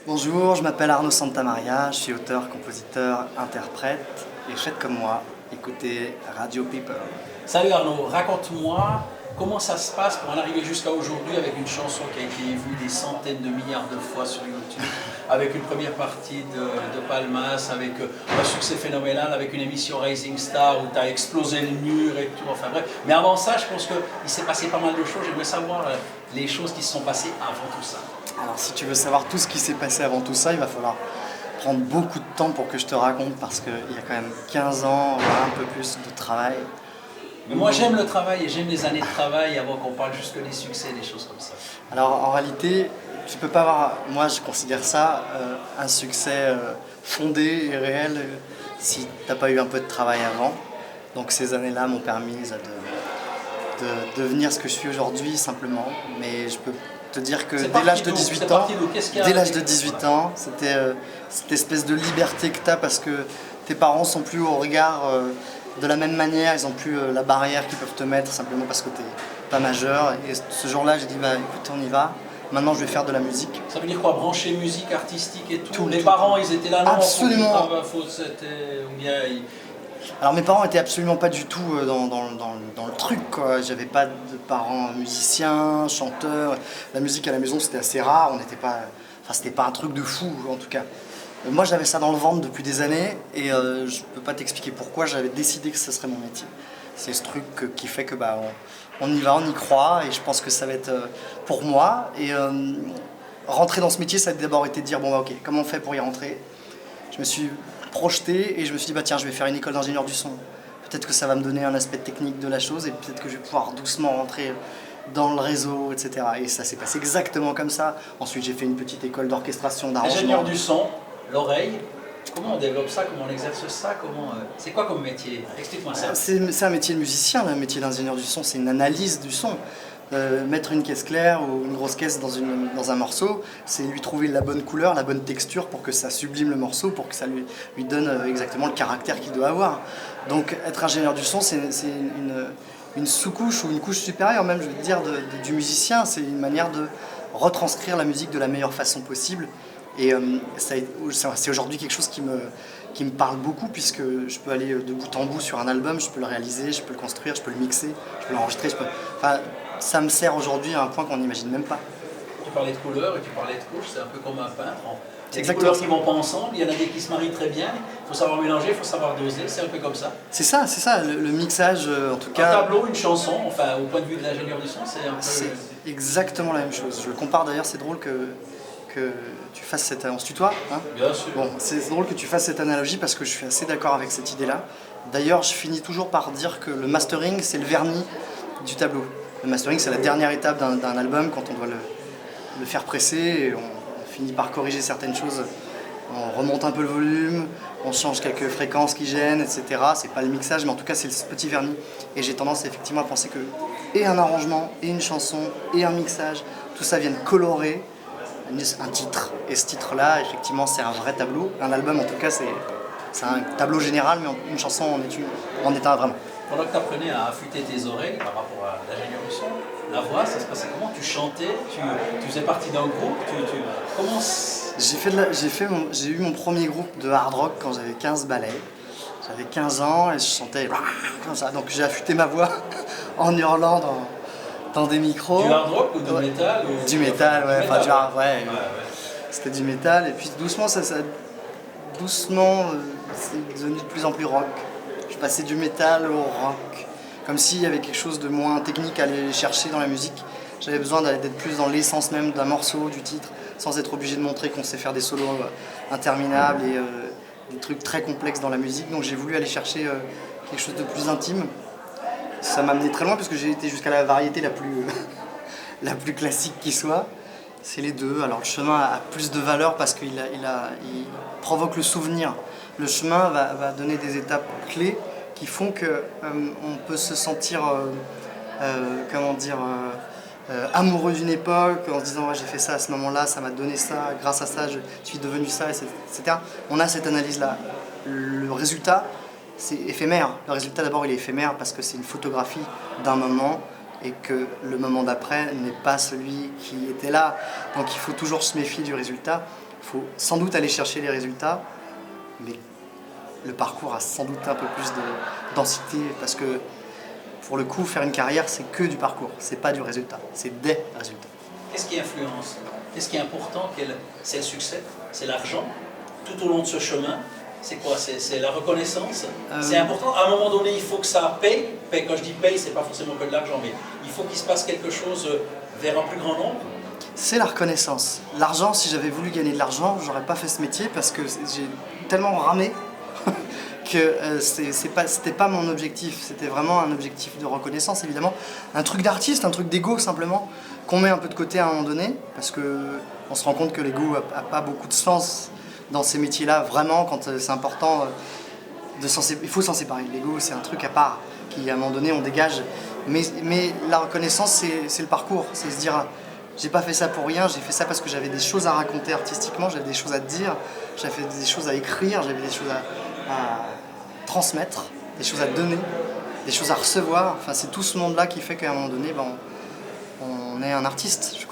Bonjour, je m'appelle Arnaud Santamaria, je suis auteur, compositeur, interprète et faites comme moi, écoutez Radio People. Salut Arnaud, raconte-moi comment ça se passe pour en arriver jusqu'à aujourd'hui avec une chanson qui a été vue des centaines de milliards de fois sur YouTube, avec une première partie de Palmas, avec un succès phénoménal, avec une émission Rising Star où tu as explosé le mur et tout, enfin bref. Mais avant ça, je pense qu'il s'est passé pas mal de choses, j'aimerais savoir les choses qui se sont passées avant tout ça. Alors si tu veux savoir tout ce qui s'est passé avant tout ça, il va falloir prendre beaucoup de temps pour que je te raconte parce qu'il y a quand même 15 ans, voire un peu plus de travail. Mais moi j'aime le travail et j'aime les années de travail avant qu'on parle juste des succès, des choses comme ça. Alors en réalité, tu peux pas avoir, moi je considère ça un succès fondé et réel si t'as pas eu un peu de travail avant. Donc ces années-là m'ont permis de devenir ce que je suis aujourd'hui simplement. Mais je peux te dire que dès l'âge de 18 ans, c'était cette espèce de liberté que tu as parce que tes parents sont plus au regard de la même manière, ils n'ont plus la barrière qu'ils peuvent te mettre simplement parce que tu n'es pas majeur. Et ce jour-là, j'ai dit bah écoute, on y va. Maintenant, je vais faire de la musique. Ça veut dire quoi? Brancher musique artistique et tout? Les parents, ils étaient là, non? Absolument. Alors mes parents étaient absolument pas du tout dans le truc, quoi. J'avais pas de parents musiciens, chanteurs. La musique à la maison c'était assez rare, on n'était pas, enfin c'était pas un truc de fou en tout cas. Moi j'avais ça dans le ventre depuis des années et je peux pas t'expliquer pourquoi j'avais décidé que ce serait mon métier. C'est ce truc qui fait que bah on y va, on y croit et je pense que ça va être pour moi. Et rentrer dans ce métier ça a d'abord été de dire bon bah ok, comment on fait pour y rentrer? Je me suis projeté et je me suis dit bah tiens je vais faire une école d'ingénieur du son. Peut-être que ça va me donner un aspect technique de la chose et peut-être que je vais pouvoir doucement rentrer dans le réseau, etc. Et ça s'est passé exactement comme ça. Ensuite j'ai fait une petite école d'orchestration, d'arrangement. Ingénieur du son, l'oreille, comment on développe ça, comment on exerce ça, c'est quoi comme métier? Explique-moi ça. C'est un métier de musicien, le métier d'ingénieur du son, c'est une analyse du son. Mettre une caisse claire ou une grosse caisse dans un morceau, c'est lui trouver la bonne couleur, la bonne texture pour que ça sublime le morceau, pour que ça lui donne exactement le caractère qu'il doit avoir. Donc être ingénieur du son, c'est une sous-couche ou une couche supérieure même, je veux dire, du musicien. C'est une manière de retranscrire la musique de la meilleure façon possible. Et c'est aujourd'hui quelque chose qui me parle beaucoup puisque je peux aller de bout en bout sur un album, je peux le réaliser, je peux le construire, je peux le mixer, je peux l'enregistrer. Enfin, ça me sert aujourd'hui à un point qu'on n'imagine même pas. Tu parlais de couleurs et tu parlais de couches, c'est un peu comme un peintre. Il y a des exactement couleurs qui ne vont pas ensemble, il y en a des qui se marient très bien, il faut savoir mélanger, il faut savoir doser, c'est un peu comme ça. C'est ça, le mixage en tout cas. Un tableau, une chanson, enfin au point de vue de l'ingénieur du son, c'est un peu... C'est exactement la même chose. Je le compare d'ailleurs, c'est drôle que tu fasses cette... On se tutoie, hein? Bien sûr. Bon, c'est drôle que tu fasses cette analogie parce que je suis assez d'accord avec cette idée-là. D'ailleurs, je finis toujours par dire que le mastering, c'est le vernis du tableau. Le mastering, c'est la dernière étape d'un album quand on doit le faire presser et on finit par corriger certaines choses. On remonte un peu le volume, on change quelques fréquences qui gênent, etc. C'est pas le mixage, mais en tout cas, c'est ce petit vernis. Et j'ai tendance effectivement à penser que et un arrangement, et une chanson, et un mixage, tout ça vienne colorer un titre. Et ce titre-là, effectivement, c'est un vrai tableau. Un album, en tout cas, c'est un tableau général, mais une chanson en est un vraiment. Pendant que tu apprenais à affûter tes oreilles par rapport à l'ingénieur du son, la voix, ça se passait comment? Tu chantais, tu faisais partie d'un groupe, comment... J'ai eu mon premier groupe de hard rock quand j'avais 15 balais. J'avais 15 ans et je chantais comme ça. Donc j'ai affûté ma voix en hurlant dans des micros. Du hard rock ou du métal Du métal, ouais. Enfin, du hard, ouais. C'était du métal. Et puis doucement, doucement, c'est devenu de plus en plus rock. Je passais du métal au rock. Comme s'il y avait quelque chose de moins technique à aller chercher dans la musique. J'avais besoin d'être plus dans l'essence même d'un morceau, du titre, sans être obligé de montrer qu'on sait faire des solos interminables et des trucs très complexes dans la musique. Donc j'ai voulu aller chercher quelque chose de plus intime. Ça m'a amené très loin parce que j'ai été jusqu'à la variété la plus classique qui soit. C'est les deux. Alors le chemin a plus de valeur parce qu'il provoque le souvenir. Le chemin va donner des étapes clés qui font qu'on peut se sentir, amoureux d'une époque en se disant ouais, j'ai fait ça à ce moment-là, ça m'a donné ça, grâce à ça je suis devenu ça, etc. On a cette analyse-là. Le résultat, c'est éphémère. Le résultat d'abord il est éphémère parce que c'est une photographie d'un moment et que le moment d'après n'est pas celui qui était là. Donc il faut toujours se méfier du résultat. Il faut sans doute aller chercher les résultats, mais le parcours a sans doute un peu plus de densité parce que pour le coup, faire une carrière, c'est que du parcours, c'est pas du résultat, c'est des résultats. Qu'est-ce qui influence? Qu'est-ce qui est important? C'est le succès? C'est l'argent? Tout au long de ce chemin, c'est quoi? C'est la reconnaissance? C'est important? À un moment donné, il faut que ça paye. Quand je dis paye, c'est pas forcément que de l'argent, mais il faut qu'il se passe quelque chose vers un plus grand nombre. C'est la reconnaissance. L'argent, si j'avais voulu gagner de l'argent, j'aurais pas fait ce métier parce que j'ai tellement ramé que c'était pas mon objectif. C'était vraiment un objectif de reconnaissance, évidemment. Un truc d'artiste, un truc d'ego simplement, qu'on met un peu de côté à un moment donné, parce qu'on se rend compte que l'ego a pas beaucoup de sens dans ces métiers-là, vraiment, quand c'est important. Il faut s'en séparer. L'ego, c'est un truc à part, qui à un moment donné, on dégage. Mais la reconnaissance, c'est le parcours. C'est se dire, j'ai pas fait ça pour rien, j'ai fait ça parce que j'avais des choses à raconter artistiquement, j'avais des choses à dire, j'avais des choses à écrire, j'avais des choses à transmettre, des choses à donner, des choses à recevoir. Enfin, c'est tout ce monde-là qui fait qu'à un moment donné, on est un artiste, je crois.